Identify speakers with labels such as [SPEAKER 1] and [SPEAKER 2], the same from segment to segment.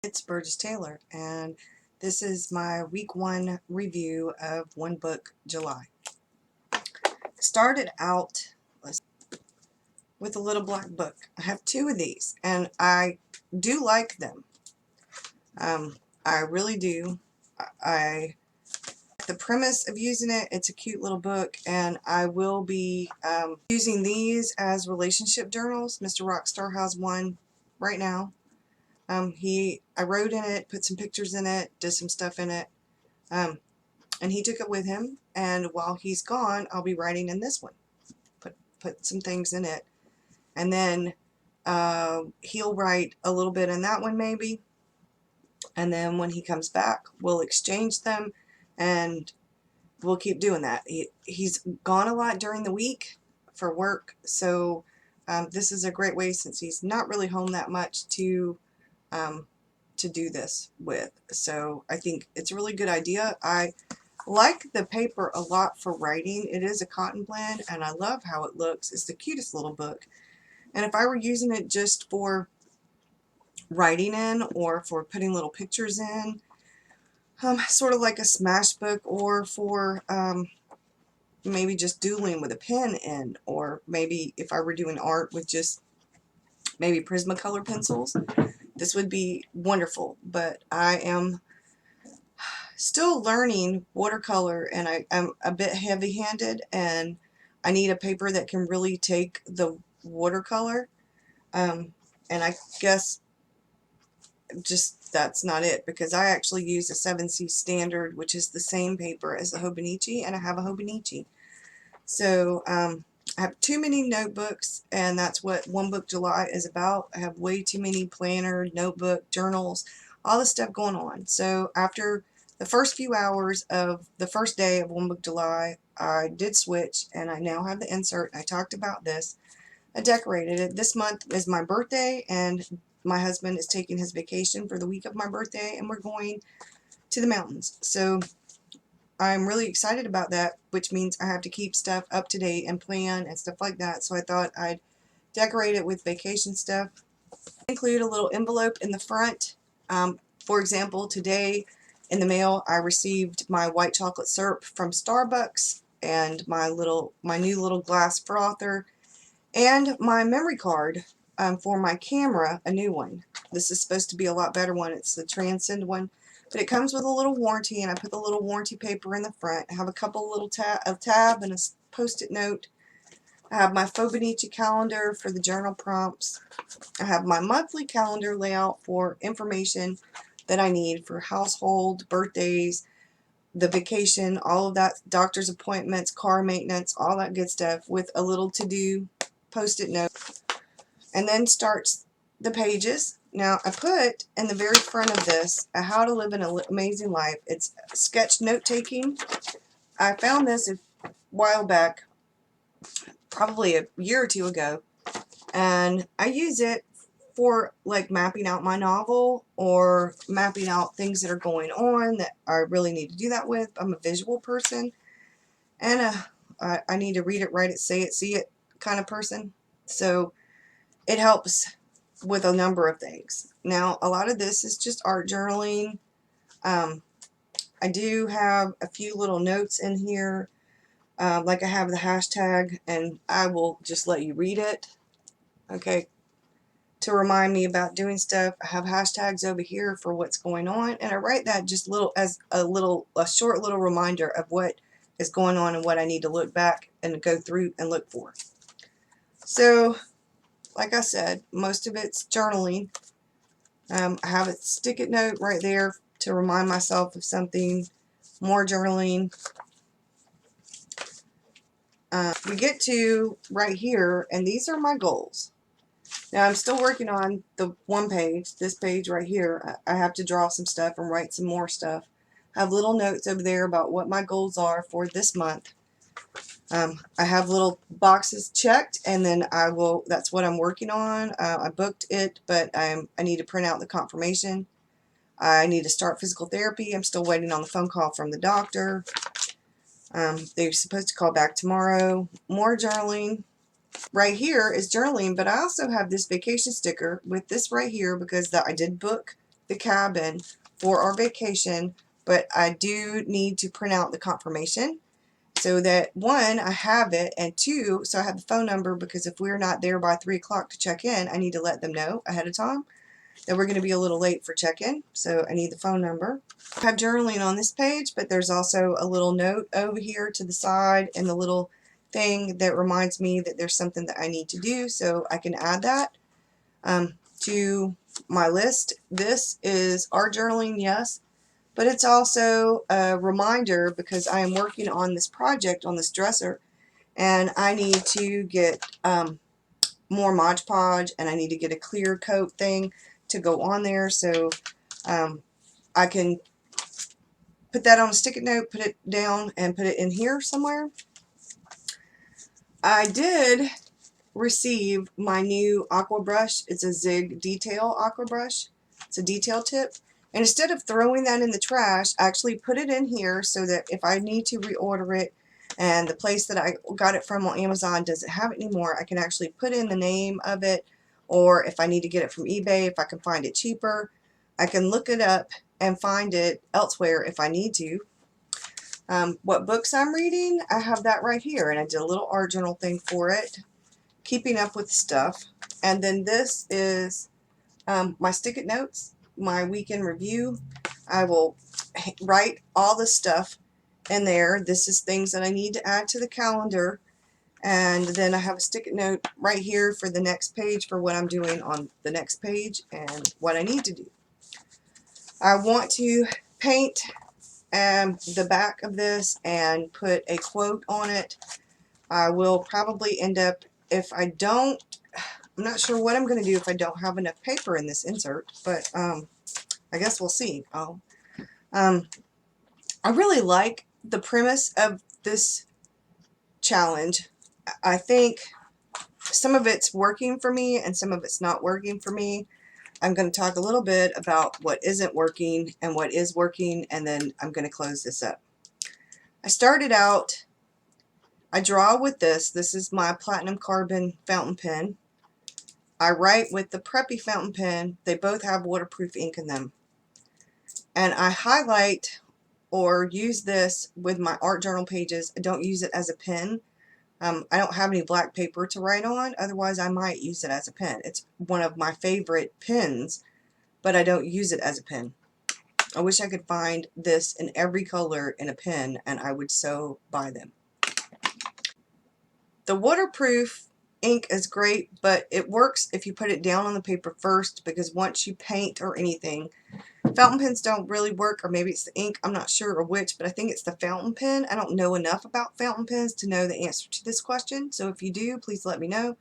[SPEAKER 1] It's Burgess Taylor, and this is my week 1 review of One Book July. Started out with a little black book. I have 2 of these, and I do like them. I really do. I the premise of using it. It's a cute little book, and I will be using these as relationship journals. Mr. Rockstar has one right now. I wrote in it, put some pictures in it, did some stuff in it, and he took it with him. And while he's gone, I'll be writing in this one, put some things in it, and then he'll write a little bit in that one maybe. And then when he comes back, we'll exchange them, and we'll keep doing that. He's gone a lot during the week for work, so this is a great way, since he's not really home that much, to do this with. So I think it's a really good idea. I like the paper a lot for writing. It is a cotton blend, and I love how it looks. It's the cutest little book. And if I were using it just for writing in, or for putting little pictures in, sort of like a smash book, or for maybe just doodling with a pen in, or maybe if I were doing art with just maybe Prismacolor pencils, this would be wonderful. But I am still learning watercolor, and I'm a bit heavy-handed, and I need a paper that can really take the watercolor, and I guess just that's not it, because I actually use a 7C standard, which is the same paper as the Hobonichi, and I have a Hobonichi. So I have too many notebooks, and that's what One Book July is about. I have way too many planner, notebook, journals, all this stuff going on. So after the first few hours of the first day of One Book July, I did switch, and I now have the insert. I talked about this. I decorated it. This month is my birthday, and my husband is taking his vacation for the week of my birthday, and we're going to the mountains. So I'm really excited about that, which means I have to keep stuff up to date and plan and stuff like that. So I thought I'd decorate it with vacation stuff. Include a little envelope in the front. For example, today in the mail I received my white chocolate syrup from Starbucks, and my new little glass frother, and my memory card for my camera, a new one. This is supposed to be a lot better one. It's the Transcend one, but it comes with a little warranty, and I put the little warranty paper in the front. I have a couple little a tab and a post-it note. I have my Hobonichi calendar for the journal prompts. I have my monthly calendar layout for information that I need for household, birthdays, the vacation, all of that, doctor's appointments, car maintenance, all that good stuff, with a little to-do post-it note. And then starts the pages. Now I put in the very front of this a How to Live an Amazing Life. It's sketch note-taking. I found this a while back, probably a year or two ago, and I use it for like mapping out my novel, or mapping out things that are going on that I really need to do that with. I'm a visual person, and I need to read it, write it, say it, see it kind of person. So it helps with a number of things. Now, a lot of this is just art journaling. I do have a few little notes in here, like I have the hashtag, and I will just let you read it, okay, to remind me about doing stuff. I have hashtags over here for what's going on, and I write that just as a short little reminder of what is going on and what I need to look back and go through and look for. So, like I said, most of it's journaling. I have a stick-it note right there to remind myself of something. More journaling. We get to right here, and these are my goals. Now I'm still working on the one page, this page right here. I have to draw some stuff and write some more stuff. I have little notes over there about what my goals are for this month. I have little boxes checked, and then that's what I'm working on. I booked it, but I need to print out the confirmation. I need to start physical therapy. I'm still waiting on the phone call from the doctor. They're supposed to call back tomorrow. More journaling. Right here is journaling, but I also have this vacation sticker with this right here, because I did book the cabin for our vacation, but I do need to print out the confirmation so that, one, I have it, and two, so I have the phone number, because if we're not there by 3 o'clock to check in, I need to let them know ahead of time that we're going to be a little late for check-in, so I need the phone number. I have journaling on this page, but there's also a little note over here to the side and the little thing that reminds me that there's something that I need to do, so I can add that to my list. This is art journaling, yes, but it's also a reminder because I am working on this project on this dresser, and I need to get more Mod Podge, and I need to get a clear coat thing to go on there, so I can put that on a sticky note, put it down, and put it in here somewhere. I did receive my new aqua brush. It's a Zig Detail aqua brush. It's a detail tip. And instead of throwing that in the trash, I actually put it in here so that if I need to reorder it and the place that I got it from on Amazon doesn't have it anymore, I can actually put in the name of it, or if I need to get it from eBay, if I can find it cheaper, I can look it up and find it elsewhere if I need to. What books I'm reading, I have that right here, and I did a little art journal thing for it, keeping up with stuff. And then this is my stick-it notes, my weekend review. I will write all the stuff in there. This is things that I need to add to the calendar, and then I have a stick-it note right here for the next page for what I'm doing on the next page and what I need to do. I want to paint the back of this and put a quote on it. I will probably end up, if I don't, I'm not sure what I'm going to do if I don't have enough paper in this insert, but I guess we'll see. I really like the premise of this challenge. I think some of it's working for me and some of it's not working for me. I'm going to talk a little bit about what isn't working and what is working, and then I'm going to close this up. I started out, I draw with this. This is my Platinum Carbon fountain pen. I write with the Preppy fountain pen. They both have waterproof ink in them. And I highlight or use this with my art journal pages. I don't use it as a pen. I don't have any black paper to write on, otherwise I might use it as a pen. It's one of my favorite pens, but I don't use it as a pen. I wish I could find this in every color in a pen, and I would so buy them. The waterproof ink is great, but it works if you put it down on the paper first, because once you paint or anything, fountain pens don't really work, or maybe it's the ink, I'm not sure which, but I think it's the fountain pen. I don't know enough about fountain pens to know the answer to this question, so if you do, please let me know.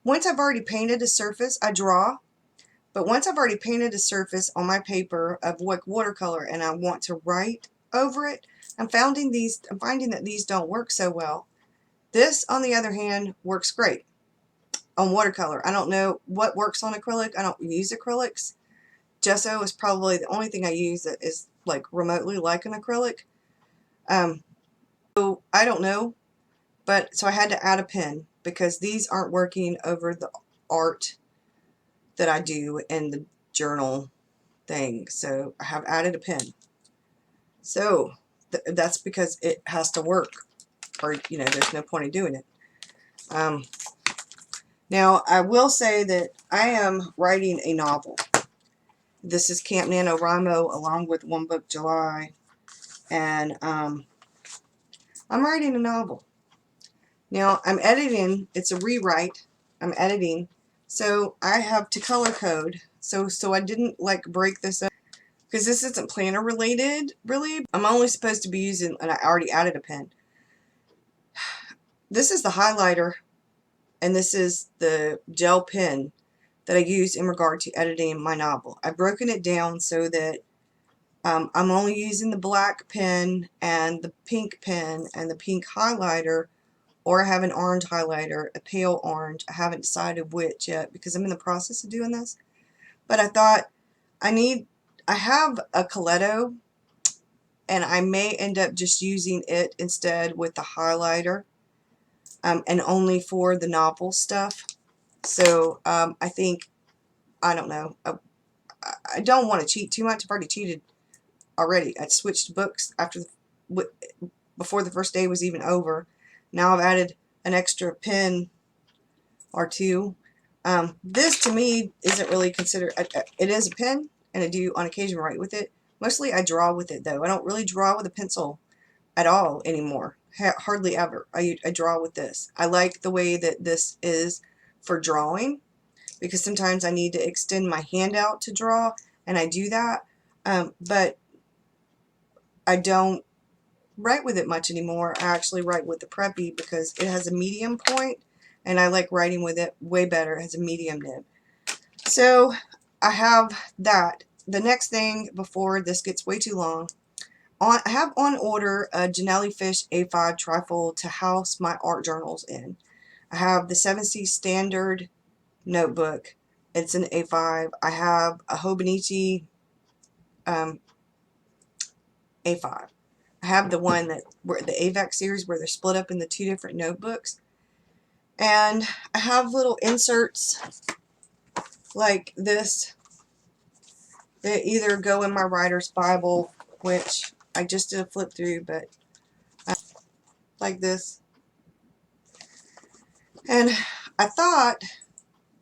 [SPEAKER 1] Once I've already painted a surface, I draw, but once I've already painted a surface on my paper of watercolor and I want to write over it, I'm finding that these don't work so well. This, on the other hand, works great on watercolor. I don't know what works on acrylic. I don't use acrylics. Gesso is probably the only thing I use that is like remotely like an acrylic. So I don't know, but so I had to add a pen because these aren't working over the art that I do in the journal thing. So I have added a pen. So that's because it has to work, or there's no point in doing it. Now I will say that I am writing a novel. This is Camp NaNoWriMo along with One Book July, and I'm writing a novel. Now I'm editing, it's a rewrite, I'm editing, so I have to color code, so I didn't like break this up, because this isn't planner related really. I'm only supposed to be using, and I already added a pen. This is the highlighter, and this is the gel pen that I use in regard to editing my novel. I've broken it down so that I'm only using the black pen and the pink pen and the pink highlighter, or I have an orange highlighter, a pale orange. I haven't decided which yet because I'm in the process of doing this. But I thought I have a Coletto, and I may end up just using it instead with the highlighter, and only for the novel stuff. So I think, I don't know, I don't want to cheat too much. I've already cheated already. I switched books after before the first day was even over. Now I've added an extra pen or two. This to me isn't really considered, it is a pen, and I do on occasion write with it. Mostly I draw with it though. I don't really draw with a pencil at all anymore. Hardly ever. I draw with this. I like the way that this is for drawing, because sometimes I need to extend my hand out to draw, and I do that. But I don't write with it much anymore. I actually write with the Preppy because it has a medium point, and I like writing with it way better. It has a medium nib. So I have that. The next thing before this gets way too long, I have on order a Janelli Fish A5 trifold to house my art journals in. I have the 7C standard notebook. It's an A5. I have a Hobonichi A5. I have the one that the AVAC series where they're split up into 2 different notebooks. And I have little inserts like this that either go in my writer's Bible, which I just did a flip through, but like this. And I thought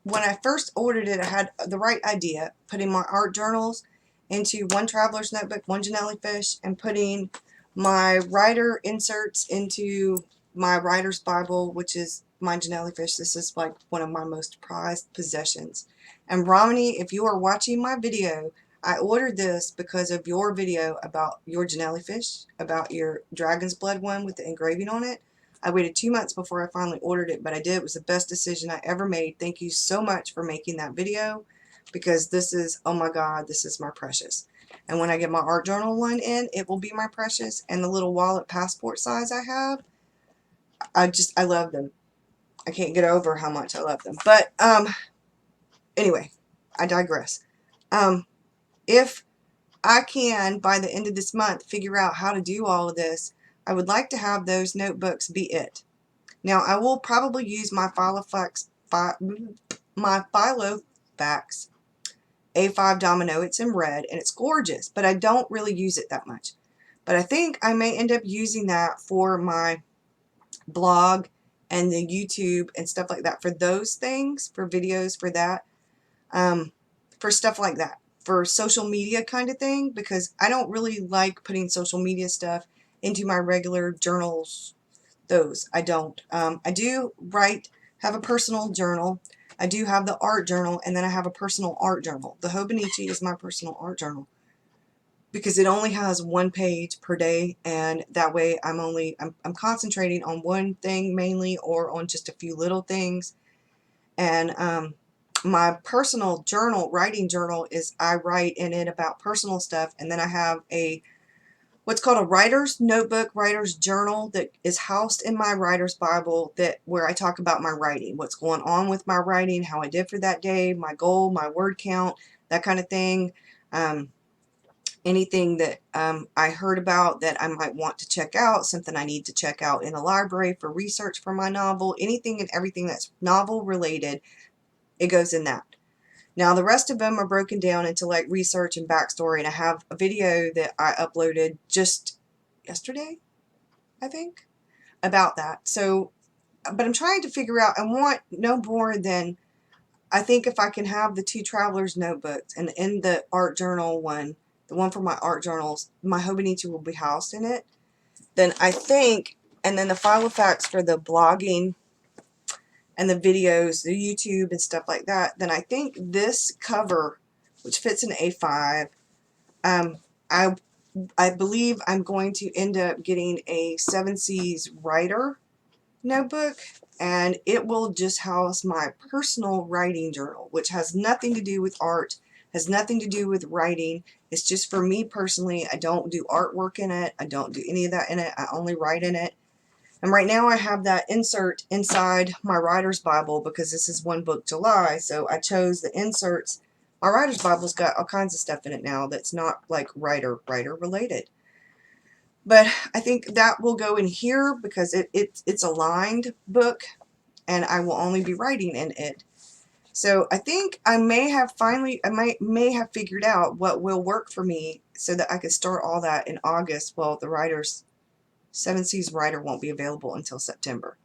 [SPEAKER 1] when I first ordered it, I had the right idea, putting my art journals into one traveler's notebook, one Janelli Fish, and putting my writer inserts into my writer's Bible, which is my Janelli Fish. This is like one of my most prized possessions. And Romney, if you are watching my video, I ordered this because of your video about your Janelli Fish, about your Dragon's Blood one with the engraving on it. I waited 2 months before I finally ordered it, but I did. It was the best decision I ever made. Thank you so much for making that video, because this is, oh my God, this is my precious. And when I get my art journal one in, it will be my precious. And the little wallet passport size I have, I love them. I can't get over how much I love them. But anyway, I digress. If I can, by the end of this month, figure out how to do all of this, I would like to have those notebooks be it. Now, I will probably use my Filofax A5 Domino. It's in red, and it's gorgeous, but I don't really use it that much. But I think I may end up using that for my blog and the YouTube and stuff like that, for those things, for videos, for that, for stuff like that, for social media kind of thing, because I don't really like putting social media stuff into my regular journals. Those I don't. I do have a personal journal. I do have the art journal, and then I have a personal art journal. The Hobonichi is my personal art journal because it only has 1 page per day, and that way I'm concentrating on one thing mainly, or on just a few little things. And my personal journal, writing journal, is I write in it about personal stuff, and then I have what's called a writer's notebook, writer's journal, that is housed in my writer's Bible, where I talk about my writing, what's going on with my writing, how I did for that day, my goal, my word count, that kind of thing. Anything that I heard about that I might want to check out, something I need to check out in a library for research for my novel, anything and everything that's novel related, it goes in that. Now, the rest of them are broken down into like research and backstory, and I have a video that I uploaded just yesterday, I think, about that. So, but I'm trying to figure out, I want no more than, I think if I can have the 2 travelers notebooks, and in the art journal one, the one for my art journals, my Hobonichi will be housed in it, then I think, and then the Filofax for the blogging and the videos, the YouTube and stuff like that, then I think this cover, which fits in A5, I believe I'm going to end up getting a 7C's writer notebook, and it will just house my personal writing journal, which has nothing to do with art, has nothing to do with writing. It's just for me personally. I don't do artwork in it. I don't do any of that in it. I only write in it. And right now I have that insert inside my writer's Bible because this is One Book July, so I chose the inserts. My writer's Bible's got all kinds of stuff in it now that's not like writer related. But I think that will go in here because it's a lined book, and I will only be writing in it. So I think I may have may have figured out what will work for me so that I could start all that in August. Well, the writer's 7 Seas writer won't be available until September.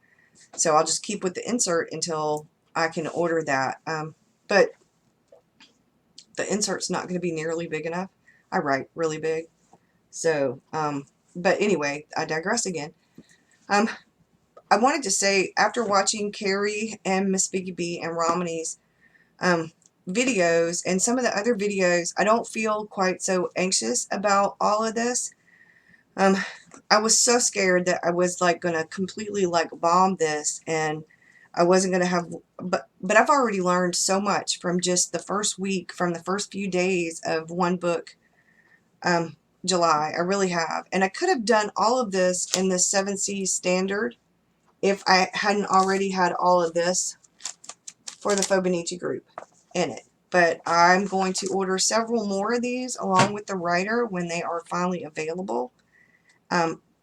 [SPEAKER 1] So I'll just keep with the insert until I can order that. But the insert's not going to be nearly big enough. I write really big. So, but anyway, I digress again. I wanted to say, after watching Carrie and Miss Vicky B and Romney's videos and some of the other videos, I don't feel quite so anxious about all of this. I was so scared that I was like going to completely like bomb this and I wasn't going to have, but I've already learned so much from just the first week, from the first few days of one book, July. I really have. And I could have done all of this in the 7 Seas standard if I hadn't already had all of this for the Fauxbonacci group in it. But I'm going to order several more of these along with the writer when they are finally available.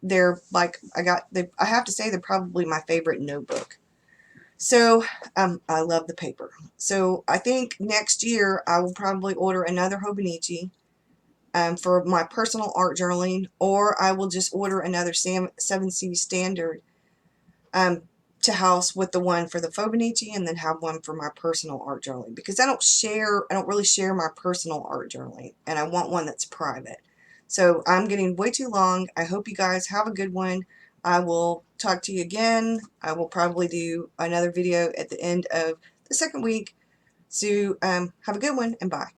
[SPEAKER 1] They're like, I have to say they're probably my favorite notebook. So, I love the paper. So I think next year I will probably order another Hobonichi for my personal art journaling, or I will just order another 7 Seas standard to house with the one for the Fauxbonacci and then have one for my personal art journaling, because I don't really share my personal art journaling, and I want one that's private. So I'm getting way too long. I hope you guys have a good one. I will talk to you again. I will probably do another video at the end of the second week. So have a good one, and bye.